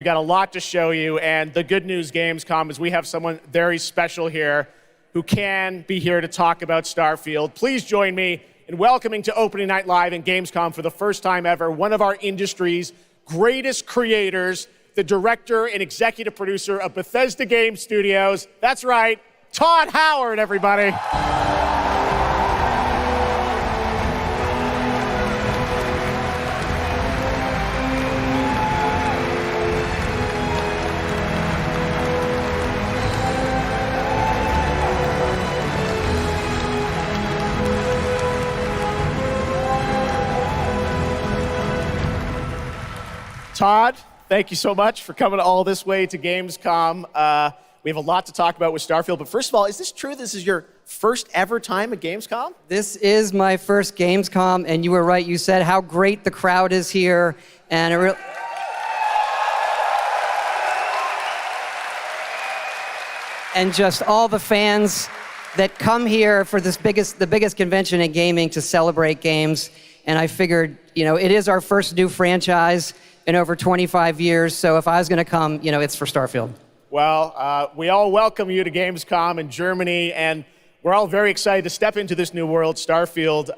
We got a lot to show you, and the good news, Gamescom, is we have someone very special here who can be here to talk about Starfield. Please join me in welcoming to Opening Night Live in Gamescom for the first time ever, one of our industry's greatest creators, the director and executive producer of Bethesda Game Studios. That's right, Todd Howard, everybody. Todd, thank you so much for coming all this way to Gamescom. We have a lot to talk about with Starfield, but first of all, is this true? This is your first ever time at Gamescom? This is my first Gamescom, and you were right. You said how great the crowd is here, and and just all the fans that come here for the biggest convention in gaming to celebrate games. And I figured, it is our first new franchise in over 25 years, so if I was going to come, it's for Starfield. Well, we all welcome you to Gamescom in Germany, and we're all very excited to step into this new world, Starfield,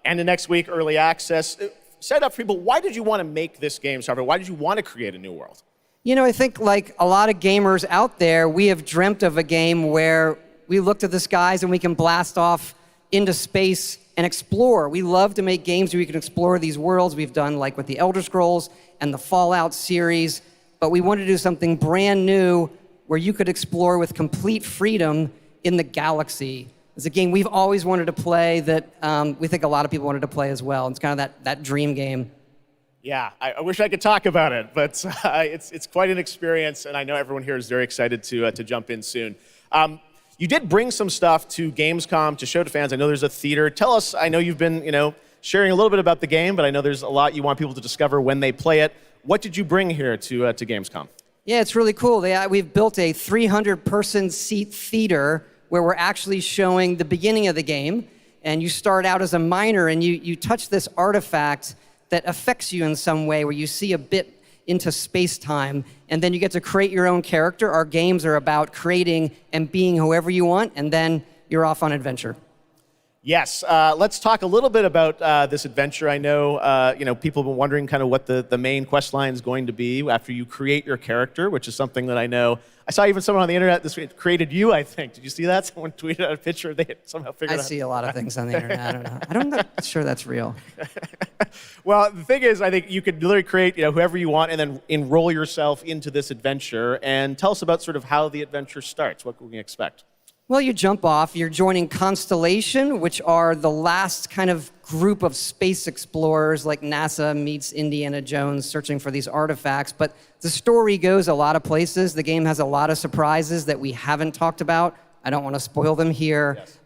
and the next week, early access. Set up for people, why did you want to make this game, Starfield? Why did you want to create a new world? I think like a lot of gamers out there, we have dreamt of a game where we look to the skies and we can blast off into space and explore. We love to make games where we can explore these worlds. We've done like with the Elder Scrolls and the Fallout series, but we wanted to do something brand new where you could explore with complete freedom in the galaxy. It's a game we've always wanted to play that we think a lot of people wanted to play as well. It's kind of that dream game. Yeah, I wish I could talk about it, but it's quite an experience, and I know everyone here is very excited to jump in soon. You did bring some stuff to Gamescom to show to fans. I know there's a theater. Tell us, I know you've been, sharing a little bit about the game, but I know there's a lot you want people to discover when they play it. What did you bring here to Gamescom? Yeah, it's really cool. We've built a 300-person seat theater where we're actually showing the beginning of the game, and you start out as a miner, and you touch this artifact that affects you in some way, where you see a bit into space-time, and then you get to create your own character. Our games are about creating and being whoever you want, and then you're off on adventure. Yes, let's talk a little bit about this adventure. I know, people have been wondering kind of what the main quest line is going to be after you create your character, which is something that I know. I saw even someone on the internet this week created you, I think. Did you see that? Someone tweeted out a picture. They had somehow figured out. I see a lot of things on the internet. I don't know. I'm not sure that's real. Well, the thing is, I think you could literally create, whoever you want, and then enroll yourself into this adventure. And tell us about sort of how the adventure starts. What can we expect? Well, you jump off. You're joining Constellation, which are the last kind of group of space explorers, like NASA meets Indiana Jones searching for these artifacts. But the story goes a lot of places. The game has a lot of surprises that we haven't talked about. I don't want to spoil them here, yes.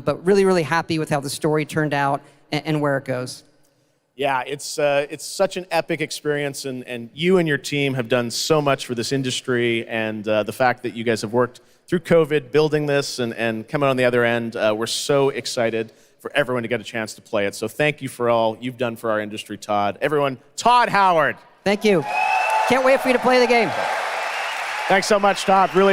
But really, really happy with how the story turned out and where it goes. Yeah, it's such an epic experience, and you and your team have done so much for this industry, and the fact that you guys have worked through COVID, building this and coming on the other end, we're so excited for everyone to get a chance to play it. So thank you for all you've done for our industry, Todd. Everyone, Todd Howard. Thank you. Can't wait for you to play the game. Thanks so much, Todd. Really.